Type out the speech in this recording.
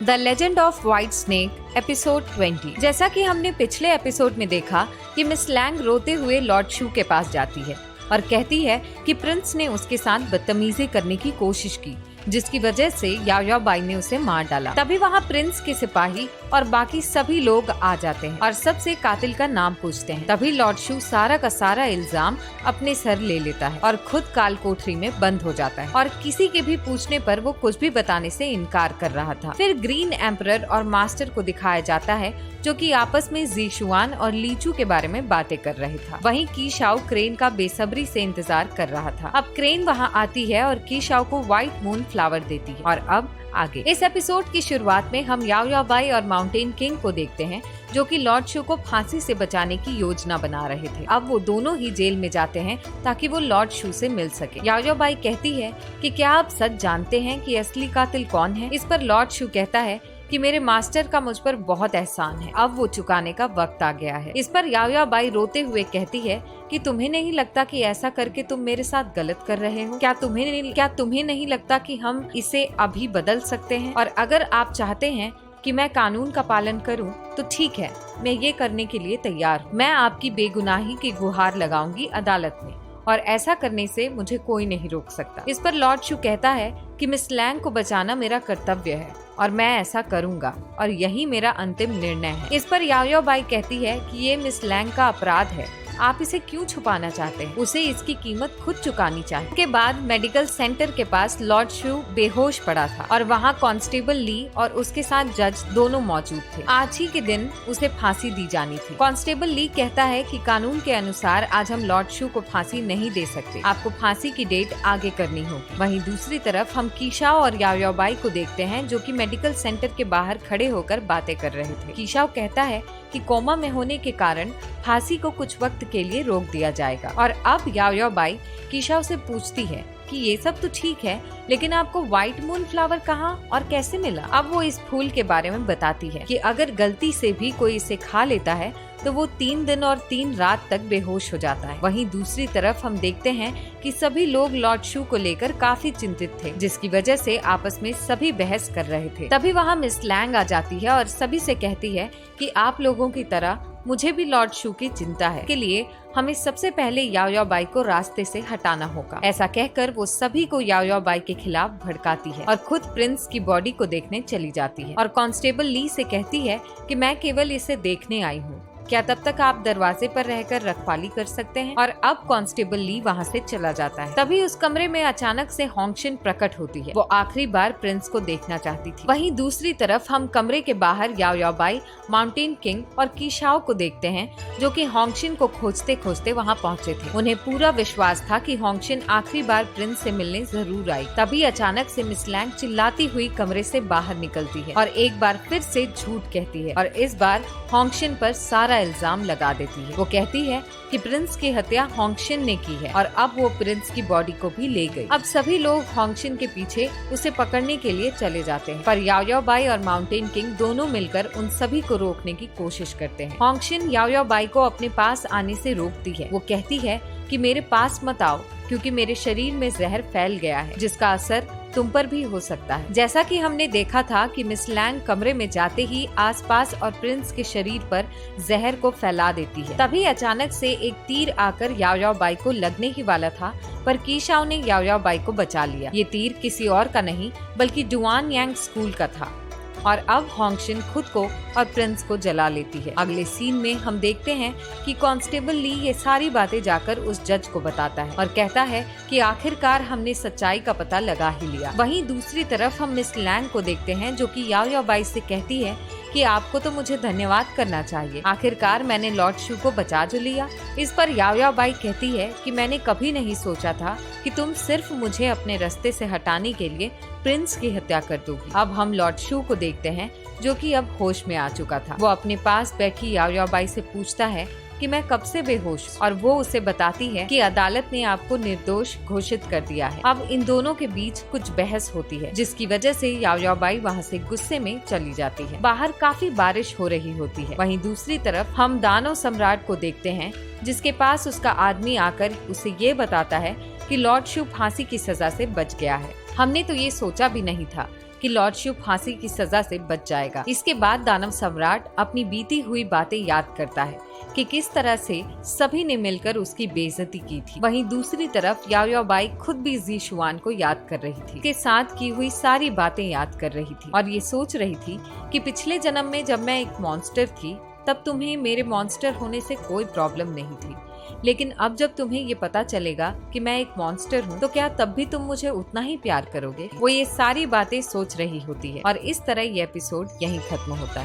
The legend of white snake episode 20। जैसा कि हमने पिछले एपिसोड में देखा कि मिस लैंग रोते हुए लॉर्ड शू के पास जाती है और कहती है कि प्रिंस ने उसके साथ बदतमीजी करने की कोशिश की, जिसकी वजह से याओ याओ बाई ने उसे मार डाला। तभी वहाँ प्रिंस के सिपाही और बाकी सभी लोग आ जाते हैं और सबसे कातिल का नाम पूछते हैं। तभी लॉर्ड शू सारा का सारा इल्जाम अपने सर ले लेता है और खुद काल कोठरी में बंद हो जाता है और किसी के भी पूछने पर वो कुछ भी बताने से इनकार कर रहा था। फिर ग्रीन एम्परर और मास्टर को दिखाया जाता है जो कि आपस में ज़ीशुआन और लीचू के बारे में बातें कर रहे था। वहीं कीशाओ क्रेन का बेसब्री से इंतजार कर रहा था। अब क्रेन वहां आती है और कीशाओ को व्हाइट मून फ्लावर देती है। और अब आगे इस एपिसोड की शुरुआत में हम याओ याओ बाई और माउंटेन किंग को देखते हैं जो कि लॉर्ड शू को फांसी से बचाने की योजना बना रहे थे। अब वो दोनों ही जेल में जाते हैं ताकि वो लॉर्ड शू से मिल सके। याओ याओ बाई कहती है कि क्या आप सच जानते हैं कि असली कातिल कौन है? इस पर लॉर्ड शू कहता है कि मेरे मास्टर का मुझ पर बहुत एहसान है, अब वो चुकाने का वक्त आ गया है। इस पर याओ याओ बाई रोते हुए कहती है कि तुम्हें नहीं लगता कि ऐसा करके तुम मेरे साथ गलत कर रहे हो? क्या तुम्हें नहीं लगता कि हम इसे अभी बदल सकते हैं? और अगर आप चाहते हैं कि मैं कानून का पालन करूं, तो ठीक है, मैं ये करने के लिए तैयार हूं। मैं आपकी बेगुनाही की गुहार लगाऊंगी अदालत में और ऐसा करने से मुझे कोई नहीं रोक सकता। इस पर लॉर्ड शू कहता है कि मिस लैंग को बचाना मेरा कर्तव्य है और मैं ऐसा करूंगा और यही मेरा अंतिम निर्णय है। इस पर याओ याओ बाई कहती है कि ये मिस लैंग का अपराध है, आप इसे क्यों छुपाना चाहते हैं? उसे इसकी कीमत खुद चुकानी चाहिए। के बाद मेडिकल सेंटर के पास लॉर्ड शू बेहोश पड़ा था और वहाँ कांस्टेबल ली और उसके साथ जज दोनों मौजूद थे। आज ही के दिन उसे फांसी दी जानी थी। कांस्टेबल ली कहता है कि कानून के अनुसार आज हम लॉर्ड शू को फांसी नहीं दे सकते, आपको फांसी की डेट आगे करनी होगी। वहीं दूसरी तरफ हम कीशाओ और याओ याओ बाई को देखते हैं जो कि मेडिकल सेंटर के बाहर खड़े होकर बातें कर रहे थे। कीशाओ कहता है कि कोमा में होने के कारण फांसी को कुछ वक्त के लिए रोक दिया जाएगा। और अब याओ याओ बाई कीशाओ से पूछती है कि ये सब तो ठीक है, लेकिन आपको व्हाइट मून फ्लावर कहाँ और कैसे मिला? अब वो इस फूल के बारे में बताती है कि अगर गलती से भी कोई इसे खा लेता है तो वो 3 दिन और 3 रात तक बेहोश हो जाता है। वहीं दूसरी तरफ हम देखते हैं कि सभी लोग लॉर्ड शू को लेकर काफी चिंतित थे, जिसकी वजह से आपस में सभी बहस कर रहे थे। तभी वहाँ मिस लैंग आ जाती है और सभी से कहती है कि आप लोगों की तरह मुझे भी लॉर्ड शू की चिंता है, के लिए हमें सबसे पहले याओ याओ बाई को रास्ते से हटाना होगा। ऐसा कहकर वो सभी को याओ याओ बाई के खिलाफ भड़काती है और खुद प्रिंस की बॉडी को देखने चली जाती है और कांस्टेबल ली से कहती है कि मैं केवल इसे देखने आई हूँ, क्या तब तक आप दरवाजे पर रहकर रखवाली कर सकते हैं? और अब कांस्टेबल ली वहाँ से चला जाता है। तभी उस कमरे में अचानक से होंगशिन प्रकट होती है। वो आखिरी बार प्रिंस को देखना चाहती थी। वहीं दूसरी तरफ हम कमरे के बाहर याओ याओ बाई, माउंटेन किंग और कीशाओ को देखते हैं जो कि होंगशिन को खोजते खोजते वहाँ पहुँचे थे। उन्हें पूरा विश्वास था कि होंगशिन आखिरी बार प्रिंस से मिलने जरूर आई। तभी अचानक से मिस लैंग चिल्लाती हुई कमरे से बाहर निकलती है और एक बार फिर से झूठ कहती है और इस बार होंगशिन पर सारा इल्जाम लगा देती है। वो कहती है कि प्रिंस की हत्या होंगशिन ने की है और अब वो प्रिंस की बॉडी को भी ले गई। अब सभी लोग होंगशिन के पीछे उसे पकड़ने के लिए चले जाते हैं, पर याओ याओ बाई और माउंटेन किंग दोनों मिलकर उन सभी को रोकने की कोशिश करते हैं। होंगशिन याओ याओ बाई को अपने पास आने से रोकती है। वो कहती है कि मेरे पास मत आओ क्योंकि मेरे शरीर में जहर फैल गया है जिसका असर तुम पर भी हो सकता है। जैसा कि हमने देखा था कि मिस लैंग कमरे में जाते ही आसपास और प्रिंस के शरीर पर जहर को फैला देती है। तभी अचानक से एक तीर आकर याओ याओ बाई को लगने ही वाला था, पर कीशाओ ने याओ याओ बाई को बचा लिया। ये तीर किसी और का नहीं बल्कि डुआन यांग स्कूल का था और अब होंगशिन खुद को और प्रिंस को जला लेती है। अगले सीन में हम देखते हैं कि कांस्टेबल ली ये सारी बातें जाकर उस जज को बताता है और कहता है कि आखिरकार हमने सच्चाई का पता लगा ही लिया। वहीं दूसरी तरफ हम मिस लैंग को देखते हैं जो कि याओ याओ बाई से कहती है कि आपको तो मुझे धन्यवाद करना चाहिए, आखिरकार मैंने लॉर्ड शू को बचा जो लिया। इस पर याओ याओ बाई कहती है कि मैंने कभी नहीं सोचा था कि तुम सिर्फ मुझे अपने रास्ते से हटाने के लिए प्रिंस की हत्या कर दोगी। अब हम लॉर्ड शू को देखते हैं जो कि अब होश में आ चुका था। वो अपने पास बैठी याओ याओ बाई से पूछता है कि मैं कब से बेहोश और वो उसे बताती है कि अदालत ने आपको निर्दोष घोषित कर दिया है। अब इन दोनों के बीच कुछ बहस होती है जिसकी वजह से याओ याओ बाई वहाँ से गुस्से में चली जाती है। बाहर काफी बारिश हो रही होती है। वहीं दूसरी तरफ हम दानव सम्राट को देखते हैं जिसके पास उसका आदमी आकर उसे ये बताता है कि लॉर्ड शू फांसी की सजा से बच गया है। हमने तो ये सोचा भी नहीं था कि लॉर्ड शिव फांसी की सजा से बच जाएगा। इसके बाद दानव सम्राट अपनी बीती हुई बातें याद करता है कि किस तरह से सभी ने मिलकर उसकी बेइज्जती की थी। वहीं दूसरी तरफ याओ याओ बाई खुद भी जी शुआन को याद कर रही थी, के साथ की हुई सारी बातें याद कर रही थी और ये सोच रही थी कि पिछले जन्म में जब मैं एक मॉन्स्टर थी तब तुम्हें मेरे मॉन्स्टर होने से कोई प्रॉब्लम नहीं थी, लेकिन अब जब तुम्हें ये पता चलेगा कि मैं एक मॉन्स्टर हूँ तो क्या तब भी तुम मुझे उतना ही प्यार करोगे। वो ये सारी बातें सोच रही होती है और इस तरह ये एपिसोड यहीं खत्म होता है।